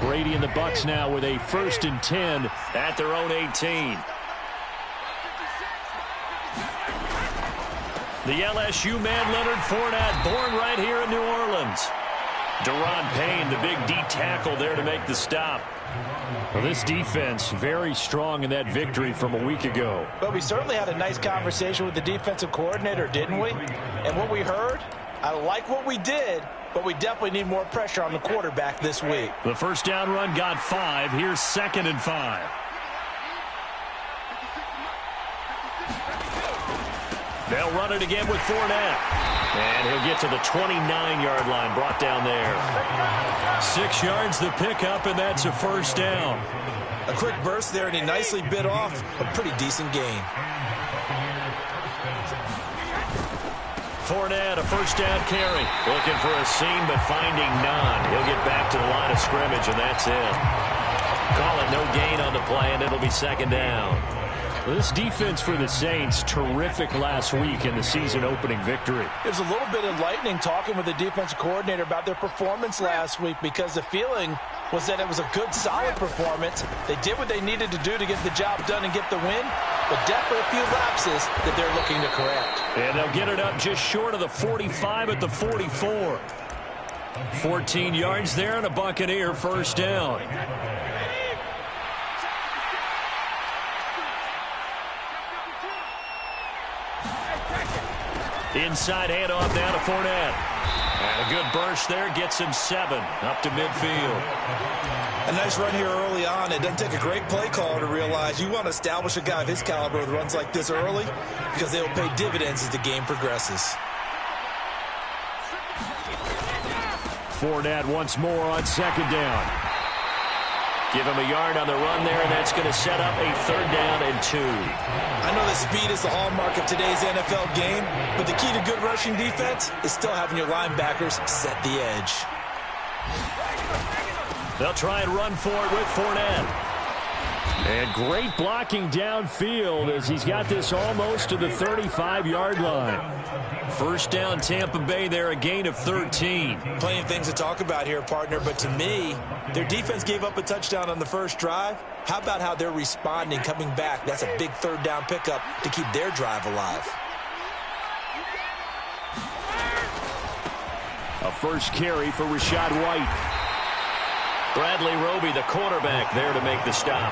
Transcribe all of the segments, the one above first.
Brady and the Bucs now with a 1st and 10 at their own 18. The LSU man, Leonard Fournette, born right here in New Orleans. Deron Payne, the big D tackle there to make the stop. Well, this defense very strong in that victory from a week ago. But we certainly had a nice conversation with the defensive coordinator, didn't we? And what we heard, I like what we did, but we definitely need more pressure on the quarterback this week. The first down run got 5. Here's 2nd and 5. They'll run it again with Fournette. And he'll get to the 29-yard line, brought down there. 6 yards the pickup, and that's a first down. A quick burst there, and he nicely bit off a pretty decent gain. Fournette, a first down carry. Looking for a seam, but finding none. He'll get back to the line of scrimmage, and that's it. Call it no gain on the play, and it'll be 2nd down. This defense for the Saints, terrific last week in the season-opening victory. There's a little bit enlightening talking with the defensive coordinator about their performance last week, because the feeling was that it was a good, solid performance. They did what they needed to do to get the job done and get the win, but definitely a few lapses that they're looking to correct. And they'll get it up just short of the 45 at the 44. 14 yards there and a Buccaneer first down. Inside handoff down to Fournette. And a good burst there gets him 7 up to midfield. A nice run here early on. It doesn't take a great play caller to realize you want to establish a guy of his caliber with runs like this early, because they will pay dividends as the game progresses. Fournette once more on 2nd down. Give him a yard on the run there, and that's going to set up a 3rd down and 2. I know that speed is the hallmark of today's NFL game, but the key to good rushing defense is still having your linebackers set the edge. They'll try and run for it with Fournette. And great blocking downfield as he's got this almost to the 35-yard line. First down, Tampa Bay there, a gain of 13. Plenty of things to talk about here, partner, but to me, their defense gave up a touchdown on the first drive. How about how they're responding, coming back? That's a big 3rd down pickup to keep their drive alive. A first carry for Rachaad White. Bradley Roby, the quarterback, there to make the stop.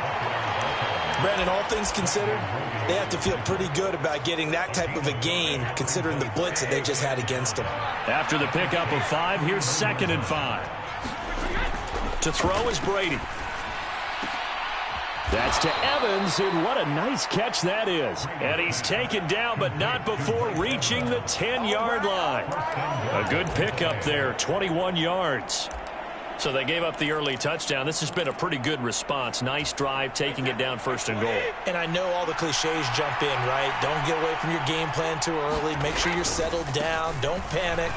Brandon, all things considered, they have to feel pretty good about getting that type of a gain, considering the blitz that they just had against them. After the pickup of 5, here's 2nd and 5. To throw is Brady. That's to Evans, and what a nice catch that is. And he's taken down, but not before reaching the 10-yard line. A good pickup there, 21 yards. So they gave up the early touchdown. This has been a pretty good response. Nice drive, taking it down 1st and goal. And I know all the cliches jump in, right? Don't get away from your game plan too early. Make sure you're settled down. Don't panic.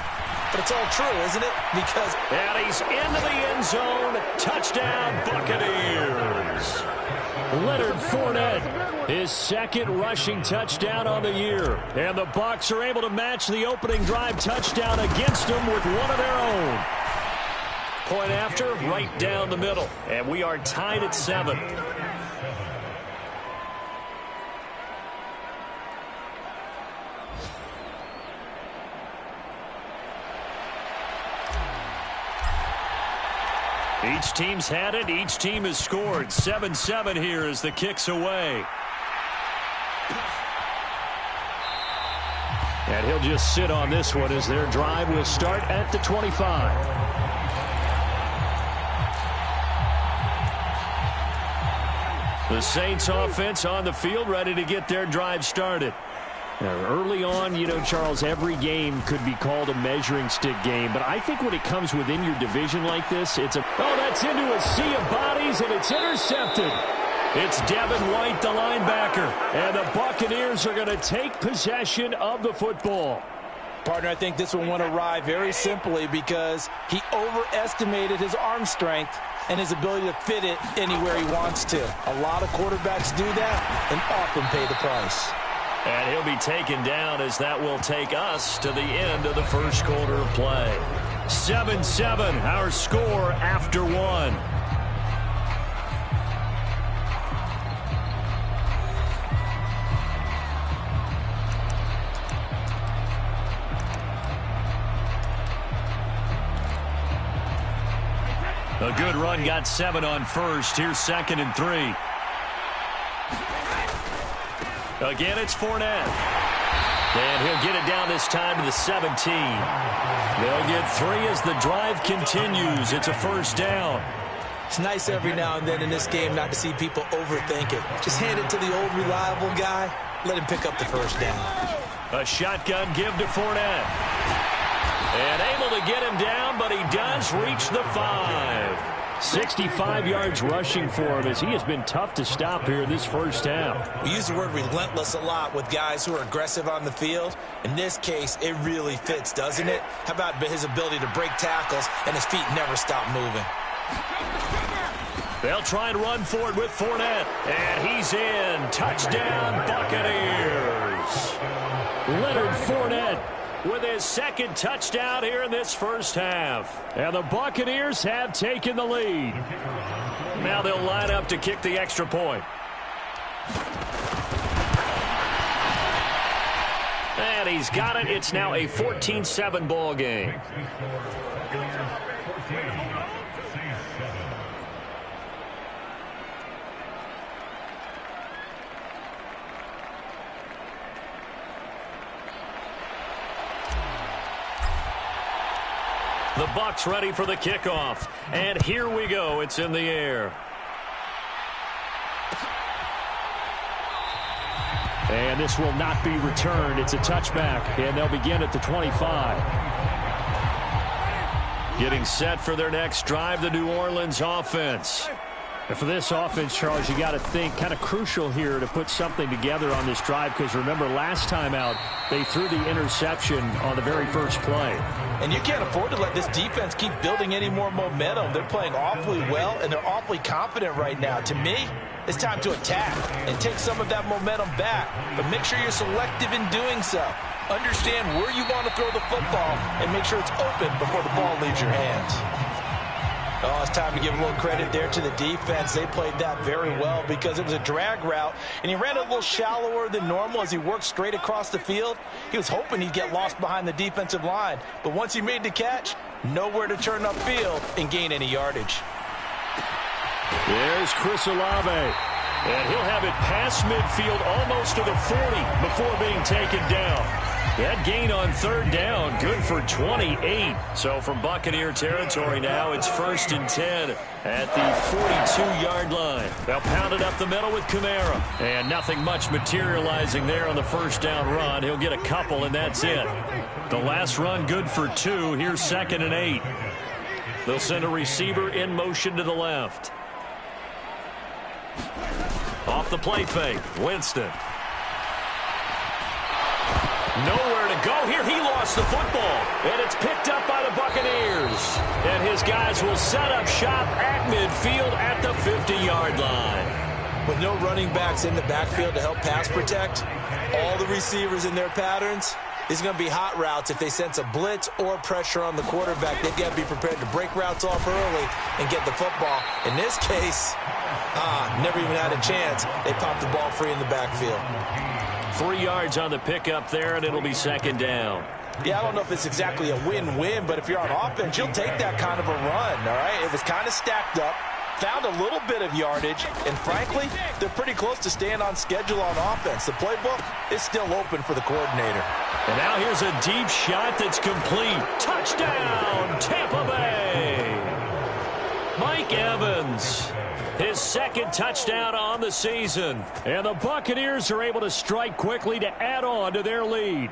But it's all true, isn't it? Because... And he's into the end zone. Touchdown, Buccaneers. Leonard Fournette, his 2nd rushing touchdown on the year. And the Bucs are able to match the opening drive touchdown against them with one of their own. Point after, right down the middle. And we are tied at 7. Each team's had it. Each team has scored. 7-7 here as the kick's away. And he'll just sit on this one as their drive will start at the 25. The Saints offense on the field, ready to get their drive started. Now, early on, you know, Charles, every game could be called a measuring stick game, but I think when it comes within your division like this, it's a... Oh, that's into a sea of bodies, and it's intercepted. It's Devin White, the linebacker, and the Buccaneers are going to take possession of the football. Partner, I think this one went awry very simply because he overestimated his arm strength and his ability to fit it anywhere he wants to. A lot of quarterbacks do that and often pay the price. And he'll be taken down as that will take us to the end of the first quarter of play. 7-7, our score after 1. A good run, got 7 on first. Here's 2nd and 3. Again, it's Fournette. And he'll get it down this time to the 17. They'll get 3 as the drive continues. It's a first down. It's nice every now and then in this game not to see people overthink it. Just hand it to the old reliable guy. Let him pick up the first down. A shotgun give to Fournette. And able to get him down, but he does reach the 5. 65 yards rushing for him as he has been tough to stop here this first half. We use the word relentless a lot with guys who are aggressive on the field. In this case, it really fits, doesn't it? How about his ability to break tackles and his feet never stop moving? They'll try and run for it with Fournette. And he's in. Touchdown, Buccaneers. Leonard Fournette with his 2nd touchdown here in this first half. And the Buccaneers have taken the lead. Now they'll line up to kick the extra point. And he's got it. It's now a 14-7 ball game. The Bucs ready for the kickoff. And here we go. It's in the air. And this will not be returned. It's a touchback. And they'll begin at the 25. Getting set for their next drive, the New Orleans offense. And for this offense, Charles, you got to think kind of crucial here to put something together on this drive, because remember last time out they threw the interception on the very first play. And you can't afford to let this defense keep building any more momentum. They're playing awfully well, and they're awfully confident right now. To me, it's time to attack and take some of that momentum back. But make sure you're selective in doing so. Understand where you want to throw the football and make sure it's open before the ball leaves your hands. Oh, it's time to give a little credit there to the defense. They played that very well because it was a drag route, and he ran a little shallower than normal as he worked straight across the field. He was hoping he'd get lost behind the defensive line, but once he made the catch, nowhere to turn upfield and gain any yardage. There's Chris Olave, and he'll have it past midfield almost to the 40 before being taken down. That gain on 3rd down, good for 28. So from Buccaneer territory now, it's 1st and 10 at the 42-yard line. They'll pound it up the middle with Kamara. And nothing much materializing there on the first down run. He'll get a couple, and that's it. The last run good for 2. Here's 2nd and 8. They'll send a receiver in motion to the left. Off the play fake, Winston. Nowhere to go here. He lost the football. And it's picked up by the Buccaneers. And his guys will set up shop at midfield at the 50-yard line. With no running backs in the backfield to help pass protect, all the receivers in their patterns, it's going to be hot routes. If they sense a blitz or pressure on the quarterback, they've got to be prepared to break routes off early and get the football. In this case, never even had a chance. They popped the ball free in the backfield. 3 yards on the pickup there, and it'll be 2nd down. Yeah, I don't know if it's exactly a win-win, but if you're on offense, you'll take that kind of a run, all right? It was kind of stacked up, found a little bit of yardage, and frankly, they're pretty close to staying on schedule on offense. The playbook is still open for the coordinator. And now here's a deep shot that's complete. Touchdown, Tampa Bay! Mike Evans. His 2nd touchdown on the season. And the Buccaneers are able to strike quickly to add on to their lead.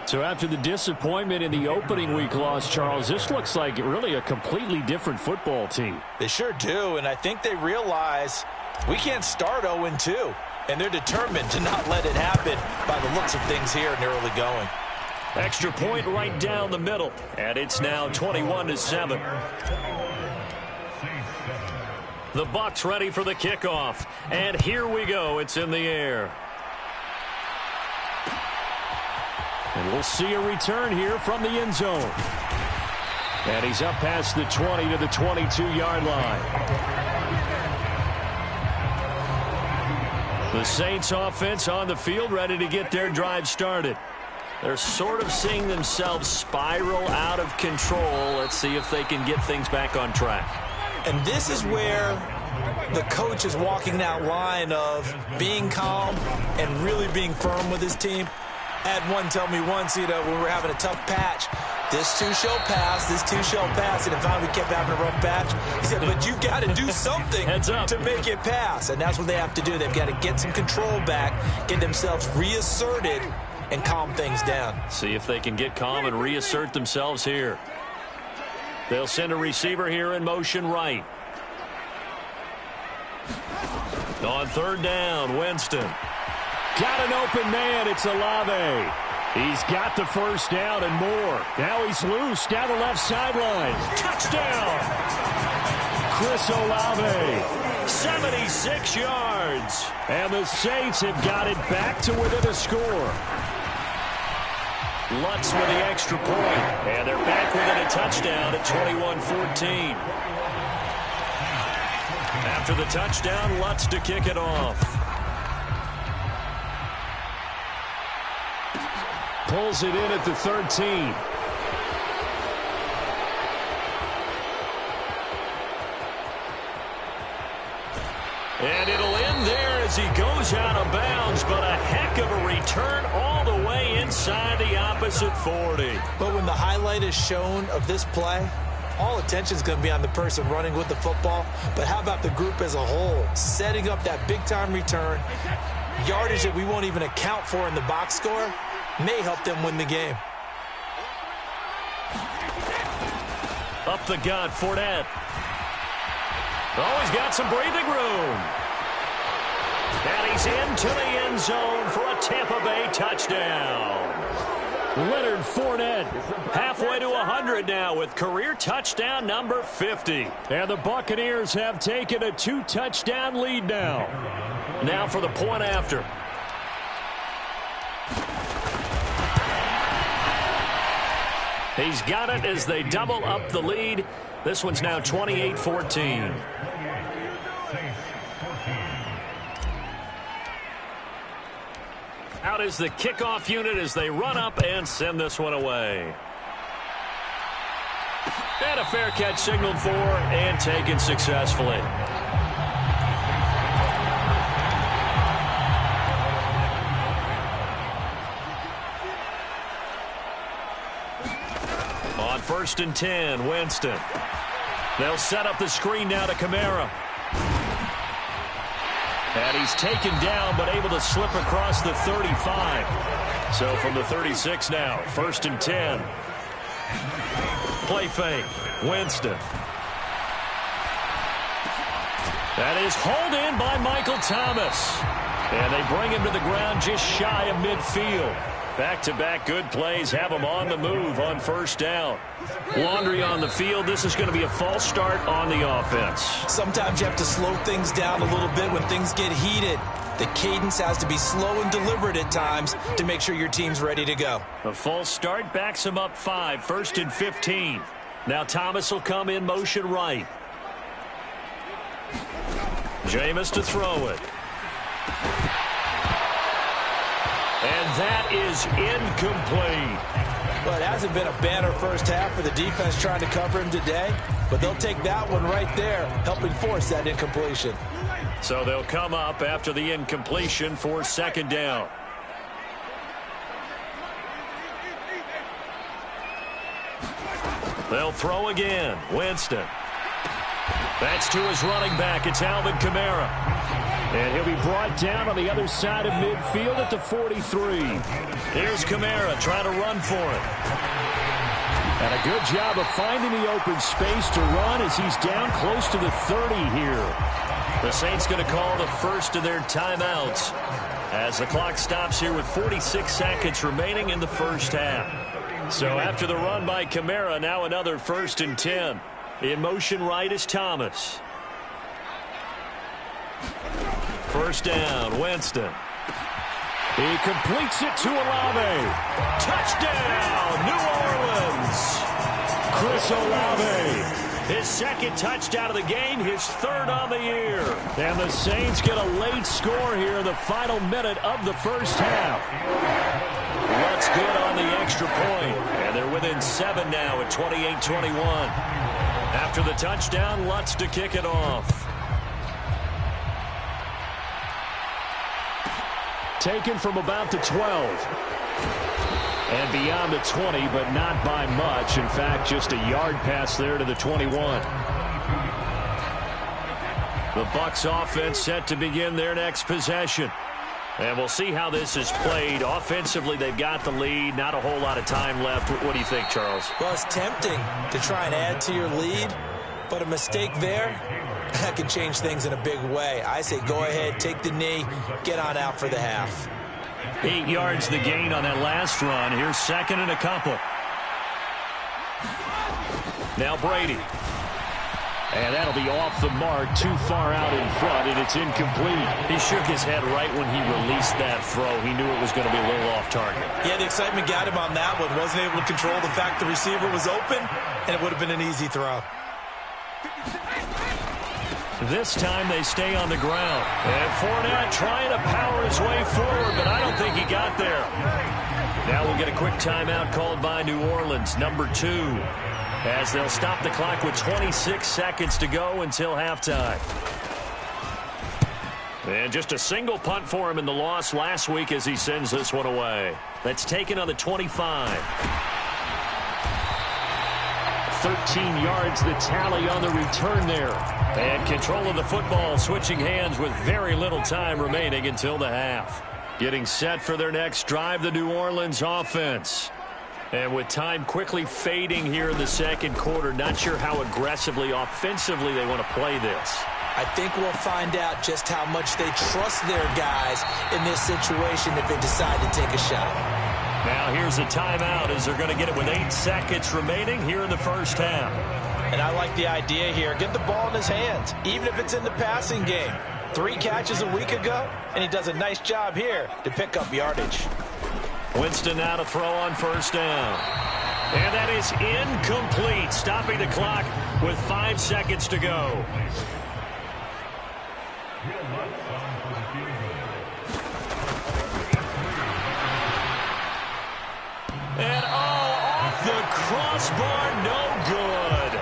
So after the disappointment in the opening week loss, Charles, this looks like really a completely different football team. They sure do, and I think they realize we can't start 0-2. And they're determined to not let it happen by the looks of things here in the early going. Extra point right down the middle. And it's now 21-7. The Bucs ready for the kickoff. And here we go. It's in the air. And we'll see a return here from the end zone. And he's up past the 20 to the 22-yard line. The Saints offense on the field ready to get their drive started. They're sort of seeing themselves spiral out of control. Let's see if they can get things back on track. And this is where the coach is walking that line of being calm and really being firm with his team. I had one tell me once, when we were having a tough patch, this too shall pass, this too shall pass. And finally we kept having a rough patch. He said, but you got to do something to make it pass. And that's what they have to do. They've got to get some control back, get themselves reasserted, and calm things down. See if they can get calm and reassert themselves here. They'll send a receiver here in motion right. On third down, Winston. Got an open man. It's Olave. He's got the first down and more. Now he's loose down the left sideline. Touchdown! Chris Olave. 76 yards. And the Saints have got it back to within a score. Lutz with the extra point. And they're back within a touchdown at 21-14. After the touchdown, Lutz to kick it off. Pulls it in at the 13. And it'll end there as he goes out of bounds, but a heck of a return all the way inside the opposite 40. But when the highlight is shown of this play, all attention is going to be on the person running with the football. But how about the group as a whole? Setting up that big-time return, yardage that we won't even account for in the box score, may help them win the game. Up the gut, Fournette. Oh, he's got some breathing room. And he's into the end zone for a Tampa Bay touchdown. Leonard Fournette halfway to 100 now with career touchdown number 50. And the Buccaneers have taken a 2-touchdown lead now. Now for the point after. He's got it as they double up the lead. This one's now 28-14. Out is the kickoff unit as they run up and send this one away. And a fair catch signaled for and taken successfully. On 1st and 10, Winston. They'll set up the screen now to Kamara. And he's taken down but able to slip across the 35. So from the 36 now, 1st and 10. Play fake, Winston. That is hauled in by Michael Thomas. And they bring him to the ground just shy of midfield. Back-to-back good plays have him on the move on 1st down. Laundry on the field. This is going to be a false start on the offense. Sometimes you have to slow things down a little bit when things get heated. The cadence has to be slow and deliberate at times to make sure your team's ready to go. A false start backs him up 5. 1st and 15. Now Thomas will come in motion right. Jameis to throw it. And that is incomplete. Well, it hasn't been a banner first half for the defense trying to cover him today, but they'll take that one right there, helping force that incompletion. So they'll come up after the incompletion for 2nd down. They'll throw again. Winston. That's to his running back. It's Alvin Kamara. And he'll be brought down on the other side of midfield at the 43. Here's Kamara trying to run for it. And a good job of finding the open space to run as he's down close to the 30 here. The Saints going to call the first of their timeouts as the clock stops here with 46 seconds remaining in the first half. So after the run by Kamara, now another 1st and 10. In motion right is Thomas. 1st down, Winston. He completes it to Olave. Touchdown, New Orleans. Chris Olave. His 2nd touchdown of the game, his 3rd on the year. And the Saints get a late score here in the final minute of the first half. Lutz good on the extra point. And they're within 7 now at 28-21. After the touchdown, Lutz to kick it off. Taken from about the 12. And beyond the 20, but not by much. In fact, just a yard pass there to the 21. The Bucs offense set to begin their next possession. And we'll see how this is played. Offensively, they've got the lead. Not a whole lot of time left. What do you think, Charles? Well, it's tempting to try and add to your lead, but a mistake there, that can change things in a big way. I say go ahead, take the knee, get on out for the half. 8 yards the gain on that last run. Here's second and a couple. Now Brady. And that'll be off the mark, too far out in front, and it's incomplete. He shook his head right when he released that throw. He knew it was going to be a little off target. Yeah, the excitement got him on that one. Wasn't able to control the fact the receiver was open, and it would have been an easy throw. This time they stay on the ground. And Fournette trying to power his way forward, but I don't think he got there. Now we'll get a quick timeout called by New Orleans, number 2. As they'll stop the clock with 26 seconds to go until halftime. And just a single punt for him in the loss last week as he sends this one away. That's taken on the 25. 13 yards the tally on the return there. And control of the football, switching hands with very little time remaining until the half. Getting set for their next drive, the New Orleans offense. And with time quickly fading here in the second quarter, not sure how aggressively, offensively they want to play this. I think we'll find out just how much they trust their guys in this situation if they decide to take a shot. Now here's a timeout as they're going to get it with 8 seconds remaining here in the first half. And I like the idea here. Get the ball in his hands, even if it's in the passing game. 3 catches a week ago, and he does a nice job here to pick up yardage. Winston now to throw on first down. And that is incomplete, stopping the clock with 5 seconds to go. And off the crossbar, no good.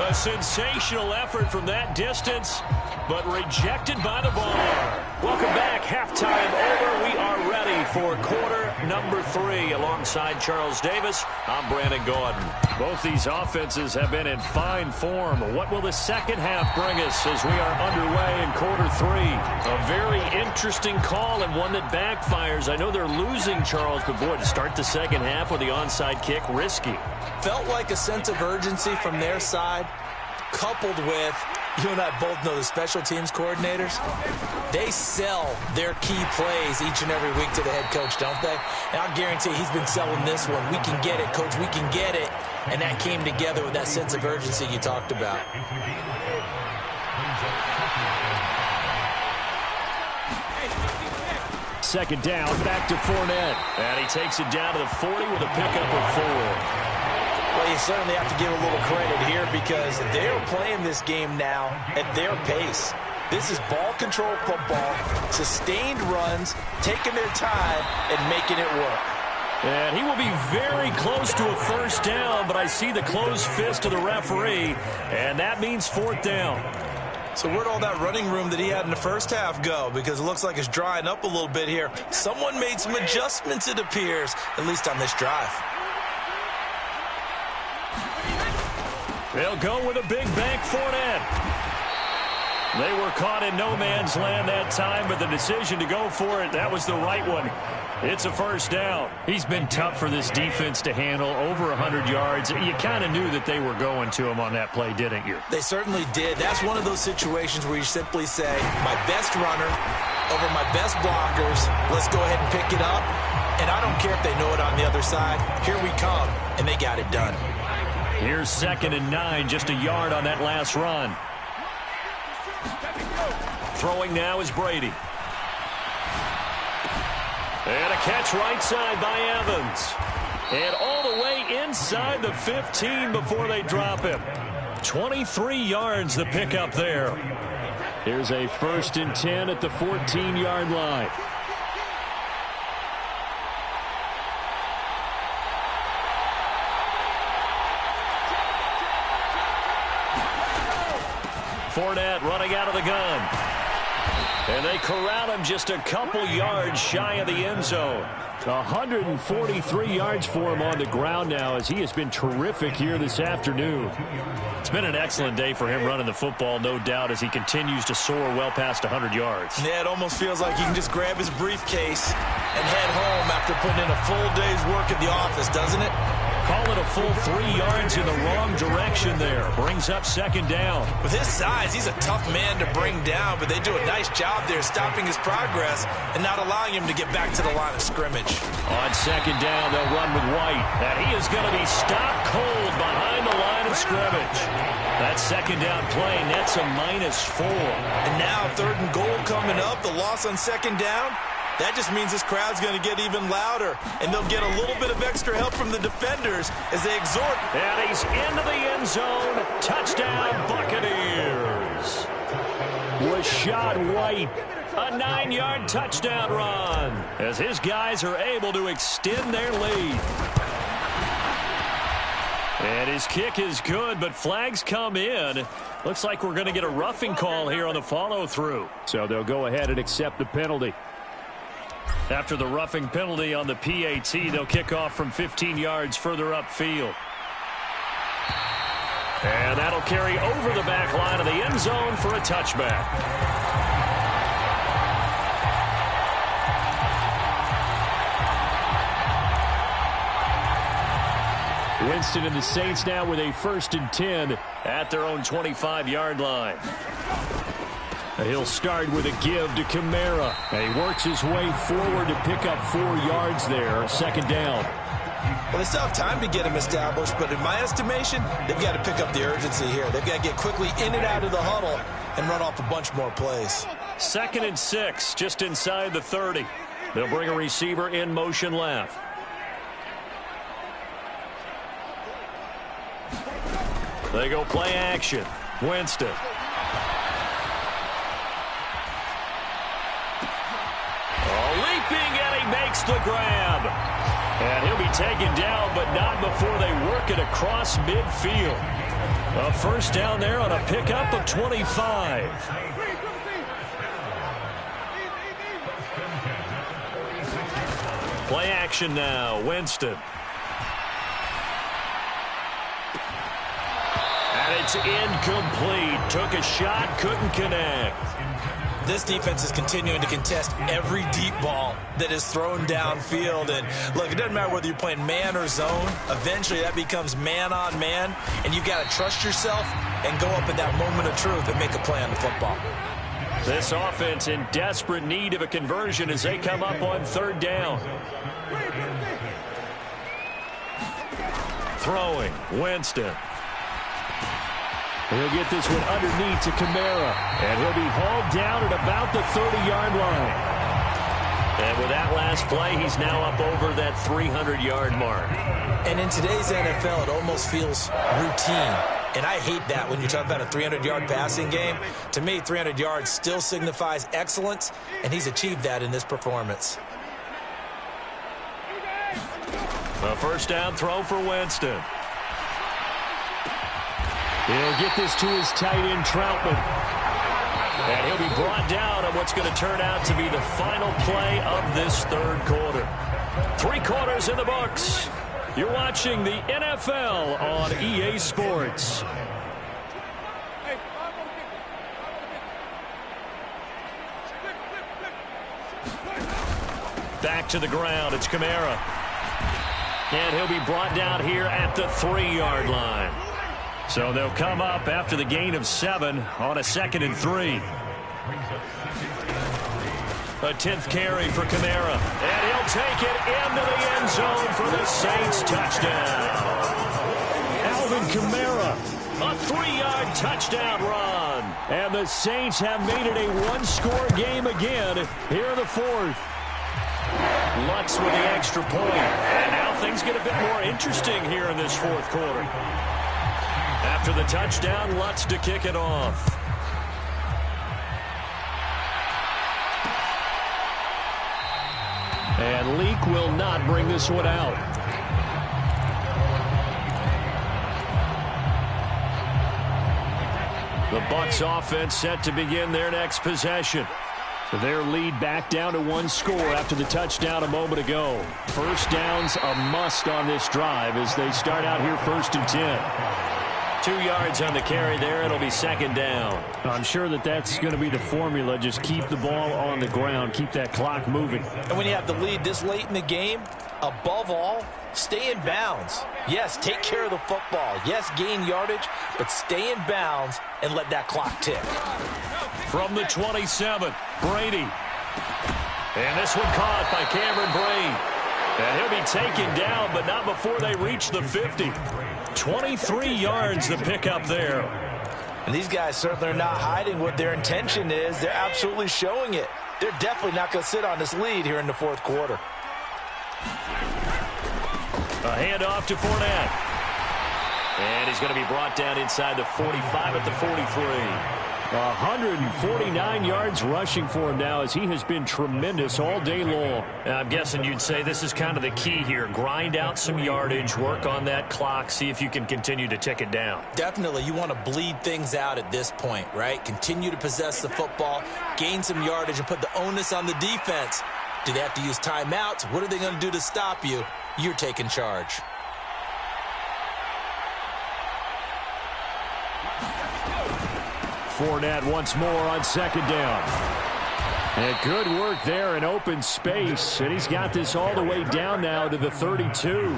A sensational effort from that distance, but rejected by the bar. Welcome back. Halftime over. We are ready for quarter number 3. Alongside Charles Davis, I'm Brandon Gordon. Both these offenses have been in fine form. What will the second half bring us as we are underway in quarter 3? A very interesting call and one that backfires. I know they're losing, Charles, but boy, to start the second half with the onside kick, risky. Felt like a sense of urgency from their side, coupled with, you and I both know the special teams coordinators, they sell their key plays each and every week to the head coach, don't they? And I'll guarantee he's been selling this one. We can get it, coach, we can get it. And that came together with that sense of urgency you talked about. Second down, back to Fournette. And he takes it down to the 40 with a pickup of 4. Well, you certainly have to give a little credit here because they're playing this game now at their pace. This is ball control football, sustained runs, taking their time, and making it work. And he will be very close to a first down, but I see the closed fist of the referee, and that means 4th down. So where'd all that running room that he had in the first half go? Because it looks like it's drying up a little bit here. Someone made some adjustments, it appears, at least on this drive. They'll go with a big bank Fournette. They were caught in no man's land that time, but the decision to go for it, that was the right one. It's a first down. He's been tough for this defense to handle, over 100 yards. You kind of knew that they were going to him on that play, didn't you? They certainly did. That's one of those situations where you simply say, my best runner over my best blockers, let's go ahead and pick it up. And I don't care if they know it on the other side. Here we come, and they got it done. Here's 2nd and 9, just a yard on that last run. Throwing now is Brady. And a catch right side by Evans. And all the way inside the 15 before they drop him. 23 yards the pickup there. Here's a 1st and 10 at the 14-yard line. Fournette running out of the gun. And they corral him just a couple yards shy of the end zone. 143 yards for him on the ground now as he has been terrific here this afternoon. It's been an excellent day for him running the football, no doubt, as he continues to soar well past 100 yards. Yeah, it almost feels like he can just grab his briefcase and head home after putting in a full day's work at the office, doesn't it? Call it a full 3 yards in the wrong direction there. Brings up second down. With his size, he's a tough man to bring down, but they do a nice job there stopping his progress and not allowing him to get back to the line of scrimmage. On second down, they'll run with White. And he is going to be stopped cold behind the line of scrimmage. That second down play nets a -4. And now third and goal coming up, the loss on second down. That just means this crowd's going to get even louder, and they'll get a little bit of extra help from the defenders as they exhort. And he's into the end zone. Touchdown, Buccaneers. Rashad White, a 9-yard touchdown run as his guys are able to extend their lead. And his kick is good, but flags come in. Looks like we're going to get a roughing call here on the follow-through. So they'll go ahead and accept the penalty. After the roughing penalty on the PAT, they'll kick off from 15 yards further upfield. And that'll carry over the back line of the end zone for a touchback. Winston and the Saints now with a 1st and 10 at their own 25-yard line. He'll start with a give to Kamara. And he works his way forward to pick up 4 yards there. Second down. Well, they still have time to get him established, but in my estimation, they've got to pick up the urgency here. They've got to get quickly in and out of the huddle and run off a bunch more plays. 2nd and 6, just inside the 30. They'll bring a receiver in motion left. They go play action. Winston. Leaping, and he makes the grab. And he'll be taken down, but not before they work it across midfield. A first down there on a pickup of 25. Play action now. Winston. And it's incomplete. Took a shot, couldn't connect. This defense is continuing to contest every deep ball that is thrown downfield. And, look, it doesn't matter whether you're playing man or zone. Eventually, that becomes man-on-man, and you've got to trust yourself and go up in that moment of truth and make a play on the football. This offense in desperate need of a conversion as they come up on 3rd down. Throwing, Winston. He'll get this one underneath to Kamara. And he'll be hauled down at about the 30-yard line. And with that last play, he's now up over that 300-yard mark. And in today's NFL, it almost feels routine. And I hate that when you talk about a 300-yard passing game. To me, 300 yards still signifies excellence, and he's achieved that in this performance. A first down throw for Winston. He'll get this to his tight end, Troutman. And he'll be brought down on what's going to turn out to be the final play of this 3rd quarter. 3 quarters in the books. You're watching the NFL on EA Sports. Back to the ground. It's Kamara. And he'll be brought down here at the 3-yard line. So they'll come up after the gain of 7 on a 2nd and 3. A 10th carry for Kamara. And he'll take it into the end zone for the Saints touchdown. Alvin Kamara, a 3-yard touchdown run. And the Saints have made it a 1-score game again here in the 4th. Lutz with the extra point. And now things get a bit more interesting here in this 4th quarter. After the touchdown, Lutz to kick it off. And Leak will not bring this one out. The Bucs offense set to begin their next possession. Their lead back down to one score after the touchdown a moment ago. First down's a must on this drive as they start out here 1st and 10. 2 yards on the carry there. It'll be 2nd down. I'm sure that's going to be the formula. Just keep the ball on the ground. Keep that clock moving. And when you have the lead this late in the game, above all, stay in bounds. Yes, take care of the football. Yes, gain yardage, but stay in bounds and let that clock tick. From the 27, Brady. And this one caught by Cameron Brate. And he'll be taken down, but not before they reach the 50. 23 yards the pickup there. And these guys certainly are not hiding what their intention is. They're absolutely showing it. They're definitely not going to sit on this lead here in the 4th quarter. A handoff to Fournette. And he's going to be brought down inside the 45 at the 43. 149 yards rushing for him now as he has been tremendous all day long. I'm guessing you'd say this is kind of the key here. Grind out some yardage, work on that clock, see if you can continue to tick it down. Definitely. You want to bleed things out at this point, right? Continue to possess the football, gain some yardage, and put the onus on the defense. Do they have to use timeouts? What are they going to do to stop you? You're taking charge. Fournette once more on 2nd down. And good work there in open space. And he's got this all the way down now to the 32.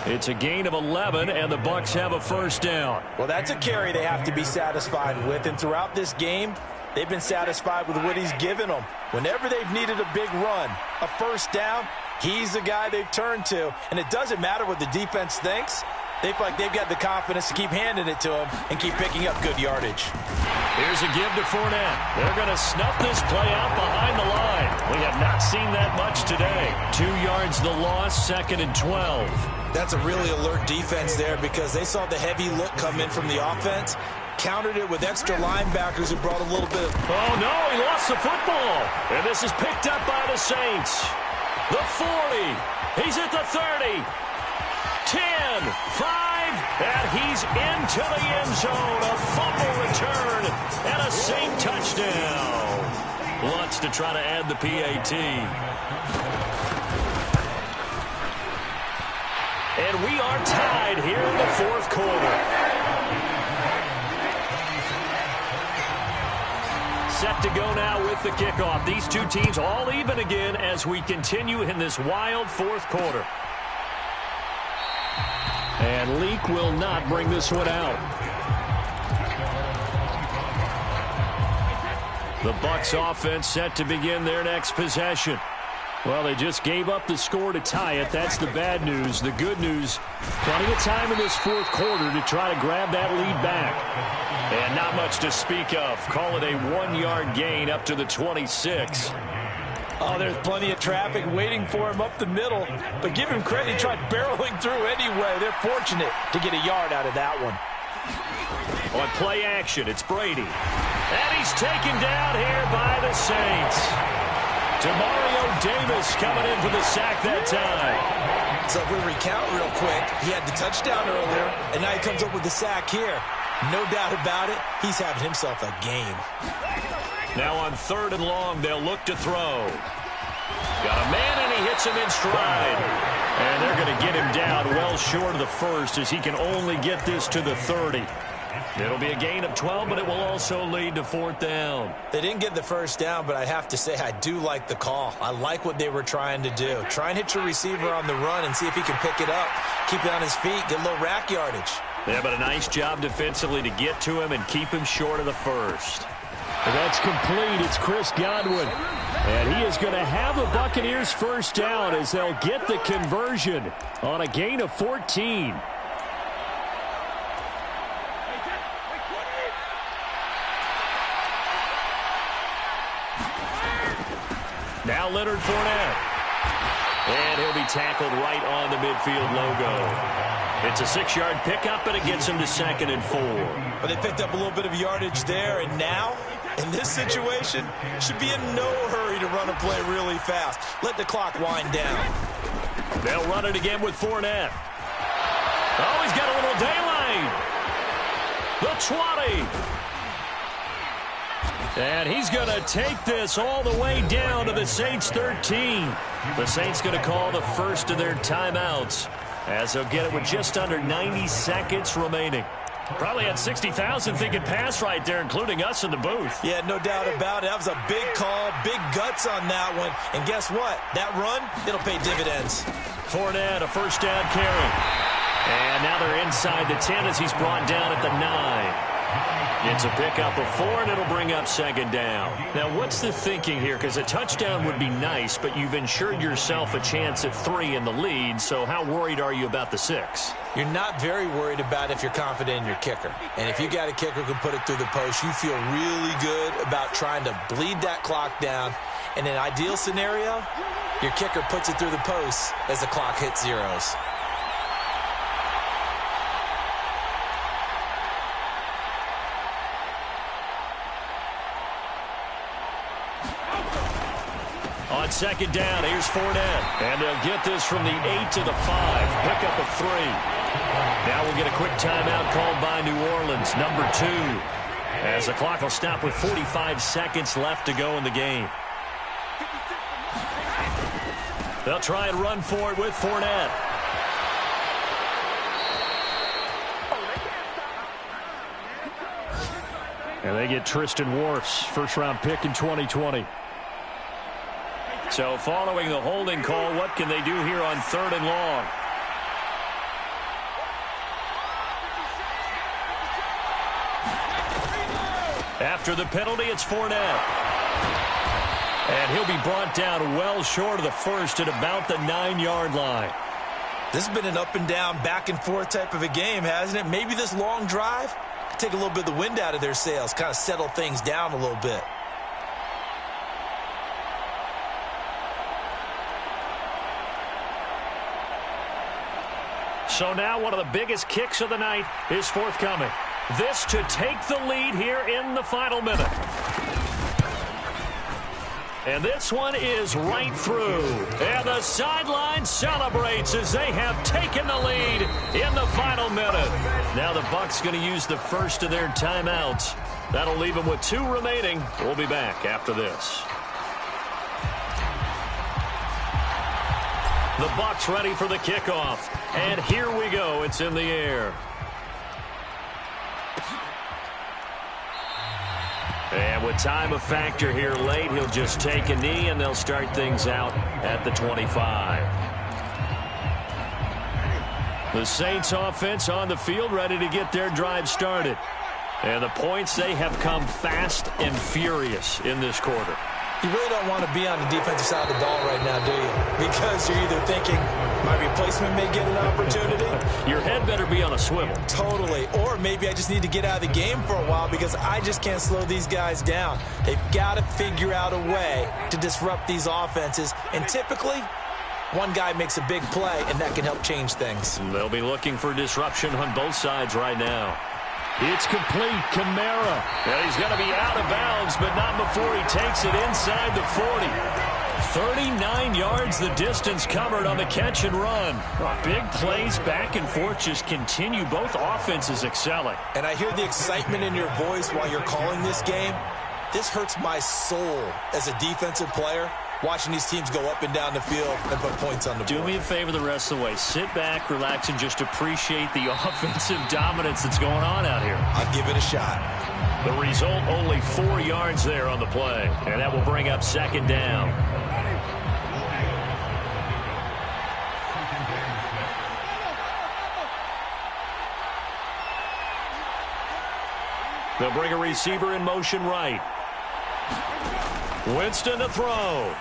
It's a gain of 11, and the Bucs have a 1st down. Well, that's a carry they have to be satisfied with. And throughout this game, they've been satisfied with what he's given them. Whenever they've needed a big run, a 1st down, he's the guy they've turned to. And it doesn't matter what the defense thinks. They feel like they've got the confidence to keep handing it to him and keep picking up good yardage. Here's a give to Fournette. They're going to snuff this play out behind the line. We have not seen that much today. 2 yards the loss, 2nd and 12. That's a really alert defense there because they saw the heavy look come in from the offense, countered it with extra linebackers who brought a little bit of... Oh, no, he lost the football. And this is picked up by the Saints. The 40. He's at the 30. 10, 5, and he's into the end zone. A fumble return and a Saint touchdown. Lutz to try to add the PAT. And we are tied here in the 4th quarter. Set to go now with the kickoff. These two teams all even again as we continue in this wild 4th quarter. And Leak will not bring this one out. The Bucs offense set to begin their next possession. Well, they just gave up the score to tie it. That's the bad news. The good news, plenty of time in this 4th quarter to try to grab that lead back. And not much to speak of. Call it a 1-yard gain up to the 26. Oh, there's plenty of traffic waiting for him up the middle. But give him credit, he tried barreling through anyway. They're fortunate to get a yard out of that one. On play action, it's Brady. And he's taken down here by the Saints. Demario Davis coming in for the sack that time. So if we recount real quick, he had the touchdown earlier, and now he comes up with the sack here. No doubt about it, he's having himself a game. Now on 3rd and long, they'll look to throw. Got a man, and he hits him in stride. And they're going to get him down well short of the 1st as he can only get this to the 30. It'll be a gain of 12, but it will also lead to 4th down. They didn't get the 1st down, but I have to say I do like the call. I like what they were trying to do. Try and hit your receiver on the run and see if he can pick it up. Keep it on his feet, get a little rack yardage. Yeah, but a nice job defensively to get to him and keep him short of the 1st. That's complete. It's Chris Godwin. And he is going to have the Buccaneers 1st down as they'll get the conversion on a gain of 14. Now Leonard Fournette. And he'll be tackled right on the midfield logo. It's a 6-yard pickup, and it gets him to 2nd and 4. But they picked up a little bit of yardage there, and now, in this situation, should be in no hurry to run a play really fast. Let the clock wind down. They'll run it again with Fournette. Oh, he's got a little daylight. The 20. And he's going to take this all the way down to the Saints 13. The Saints going to call the first of their timeouts as they'll get it with just under 90 seconds remaining. Probably had 60,000 thinking pass right there, including us in the booth. Yeah, no doubt about it. That was a big call, big guts on that one. And guess what? That run, it'll pay dividends. Fournette, a first down carry. And now they're inside the 10 as he's brought down at the 9. It's a pickup of 4, and it'll bring up second down. Now, what's the thinking here? Because a touchdown would be nice, but you've ensured yourself a chance at 3 in the lead, so how worried are you about the 6? You're not very worried about if you're confident in your kicker. And if you got a kicker who can put it through the post, you feel really good about trying to bleed that clock down. In an ideal scenario, your kicker puts it through the post as the clock hits zeros. On second down, here's Fournette. And they'll get this from the 8 to the 5. Pickup of 3. Now we'll get a quick timeout called by New Orleans, number 2. As the clock will stop with 45 seconds left to go in the game. They'll try and run for it with Fournette. And they get Tristan Wirfs, first-round pick in 2020. So following the holding call, what can they do here on 3rd and long? After the penalty, it's Fournette. And he'll be brought down well short of the first at about the 9-yard line. This has been an up and down, back and forth type of a game, hasn't it? Maybe this long drive could take a little bit of the wind out of their sails, kind of settle things down a little bit. So now one of the biggest kicks of the night is forthcoming. This to take the lead here in the final minute. And this one is right through. And the sideline celebrates as they have taken the lead in the final minute. Now the Bucs going to use the first of their timeouts. That'll leave them with 2 remaining. We'll be back after this. The Bucs ready for the kickoff. And here we go. It's in the air. And with time a factor here late, he'll just take a knee, and they'll start things out at the 25. The Saints offense on the field ready to get their drive started. And the points, they have come fast and furious in this quarter. You really don't want to be on the defensive side of the ball right now, do you? Because you're either thinking, my replacement may get an opportunity. Your head better be on a swivel. Totally. Or maybe I just need to get out of the game for a while because I just can't slow these guys down. They've got to figure out a way to disrupt these offenses. And typically, one guy makes a big play, and that can help change things. They'll be looking for disruption on both sides right now. It's complete. Kamara. And he's going to be out of bounds, but not before he takes it inside the 40. 39 yards the distance covered on the catch and run. Big plays back and forth just continue. Both offenses excelling. And I hear the excitement in your voice while you're calling this game. This hurts my soul as a defensive player, watching these teams go up and down the field and put points on the board. Do me a favor the rest of the way. Sit back, relax, and just appreciate the offensive dominance that's going on out here. I'll give it a shot. The result, only 4 yards there on the play. And that will bring up second down. They'll bring a receiver in motion right. Winston to throw.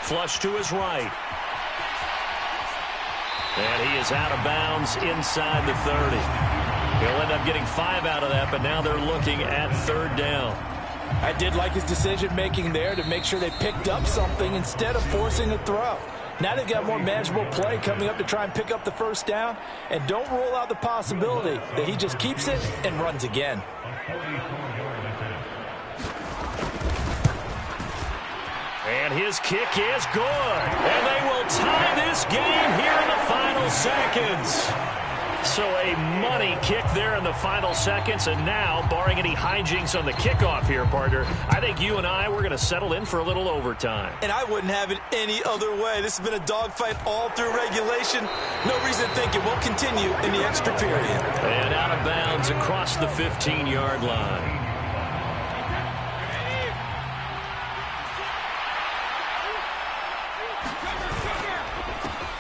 Flush to his right. And he is out of bounds inside the 30. He'll end up getting 5 out of that, but now they're looking at 3rd down. I did like his decision-making there to make sure they picked up something instead of forcing a throw. Now they've got more manageable play coming up to try and pick up the 1st down. And don't rule out the possibility that he just keeps it and runs again. And his kick is good. And they will tie this game here in the final seconds. So a money kick there in the final seconds, and now, barring any hijinks on the kickoff here, partner, I think you and we're going to settle in for a little overtime. And I wouldn't have it any other way. This has been a dogfight all through regulation. No reason to think it won't continue in the extra period. And out of bounds across the 15-yard line.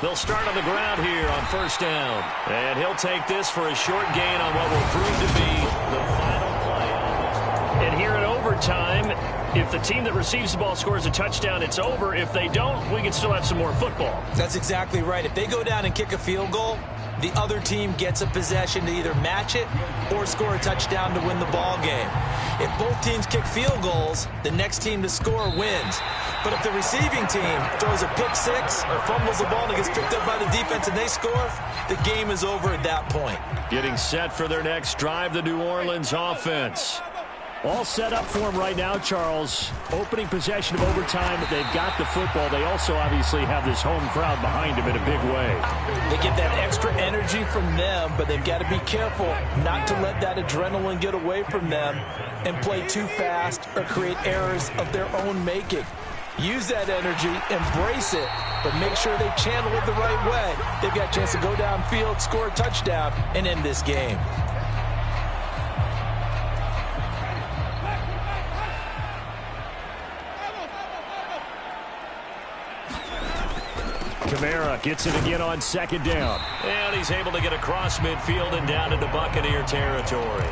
They'll start on the ground here on first down. And he'll take this for a short gain on what will prove to be the final play. And here in overtime, if the team that receives the ball scores a touchdown, it's over. If they don't, we can still have some more football. That's exactly right. If they go down and kick a field goal, the other team gets a possession to either match it or score a touchdown to win the ball game. If both teams kick field goals, the next team to score wins. But if the receiving team throws a pick six or fumbles the ball and it gets picked up by the defense and they score, the game is over at that point. Getting set for their next drive, the New Orleans offense. All set up for them right now, Charles. Opening possession of overtime. They've got the football. They also obviously have this home crowd behind them in a big way. They get that extra energy from them, but they've got to be careful not to let that adrenaline get away from them and play too fast or create errors of their own making. Use that energy, embrace it, but make sure they channel it the right way. They've got a chance to go downfield, score a touchdown, and end this game. Kamara gets it again on second down. And he's able to get across midfield and down into Buccaneer territory.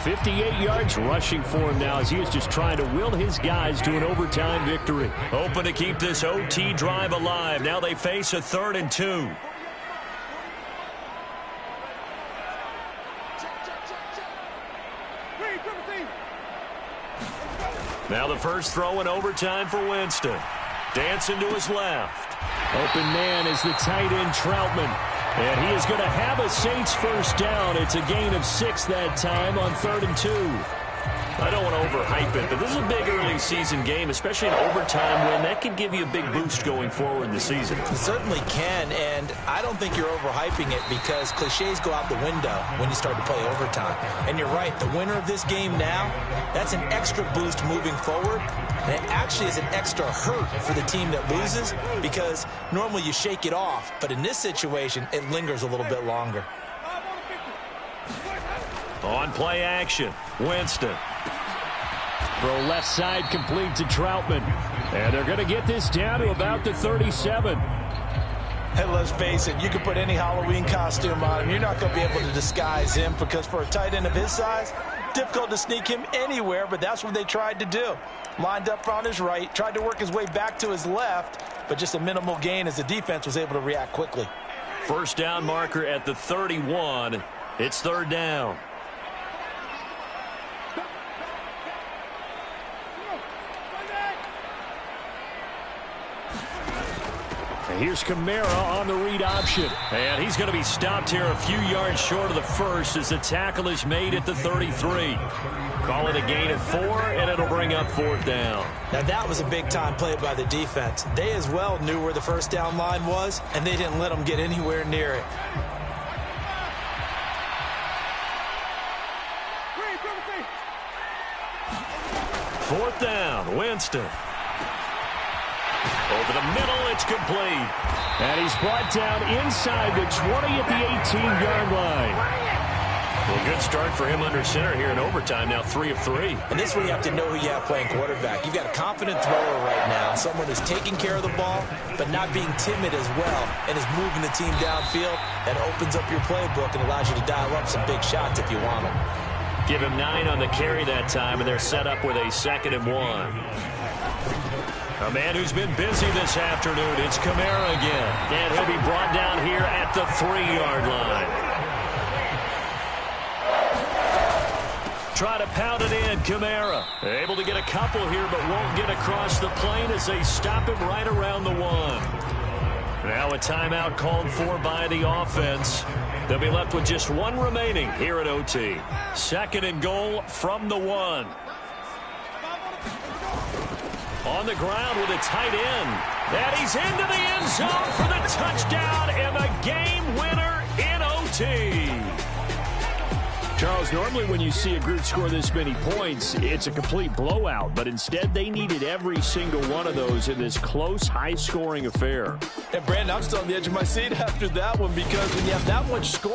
58 yards rushing for him now as he is just trying to will his guys to an overtime victory. Hoping to keep this OT drive alive. Now they face a 3rd and 2. Now the first throw in overtime for Winston. Dancing to his left. Open man is the tight end Troutman. And he is going to have a Saints first down. It's a gain of 6 that time on 3rd and 2. I don't want to overhype it, but this is a big early season game, especially an overtime win. That can give you a big boost going forward in the season. It certainly can, and I don't think you're overhyping it because cliches go out the window when you start to play overtime. And you're right, the winner of this game now, that's an extra boost moving forward. And it actually is an extra hurt for the team that loses because normally you shake it off, but in this situation, it lingers a little bit longer. On play action, Winston. Throw left side complete to Troutman. And they're going to get this down to about the 37. Hey, let's face it, you can put any Halloween costume on him. You're not going to be able to disguise him because for a tight end of his size, difficult to sneak him anywhere, but that's what they tried to do. Lined up on his right, tried to work his way back to his left, but just a minimal gain as the defense was able to react quickly. First down marker at the 31. It's 3rd down. Here's Kamara on the read option. And he's going to be stopped here a few yards short of the first as the tackle is made at the 33. Call it a gain of 4, and it'll bring up 4th down. Now, that was a big-time play by the defense. They as well knew where the first down line was, and they didn't let them get anywhere near it. Fourth down, Winston. Over the middle, it's complete. And he's brought down inside the 20 at the 18-yard line. Well, good start for him under center here in overtime. Now 3 of 3. And this is where you have to know who you have playing quarterback. You've got a confident thrower right now, someone who's taking care of the ball, but not being timid as well, and is moving the team downfield. That opens up your playbook and allows you to dial up some big shots if you want them. Give him 9 on the carry that time, and they're set up with a 2nd and 1. A man who's been busy this afternoon, it's Kamara again. And he'll be brought down here at the 3-yard line. Try to pound it in, Kamara. Able to get a couple here, but won't get across the plane as they stop him right around the 1. Now a timeout called for by the offense. They'll be left with just 1 remaining here at OT. 2nd and goal from the 1. On the ground with a tight end. And he's into the end zone for the touchdown and the game winner in OT. penalty. Charles, normally when you see a group score this many points, it's a complete blowout. But instead, they needed every single one of those in this close, high-scoring affair. And, Brandon, I'm still on the edge of my seat after that one because when you have that much scoring,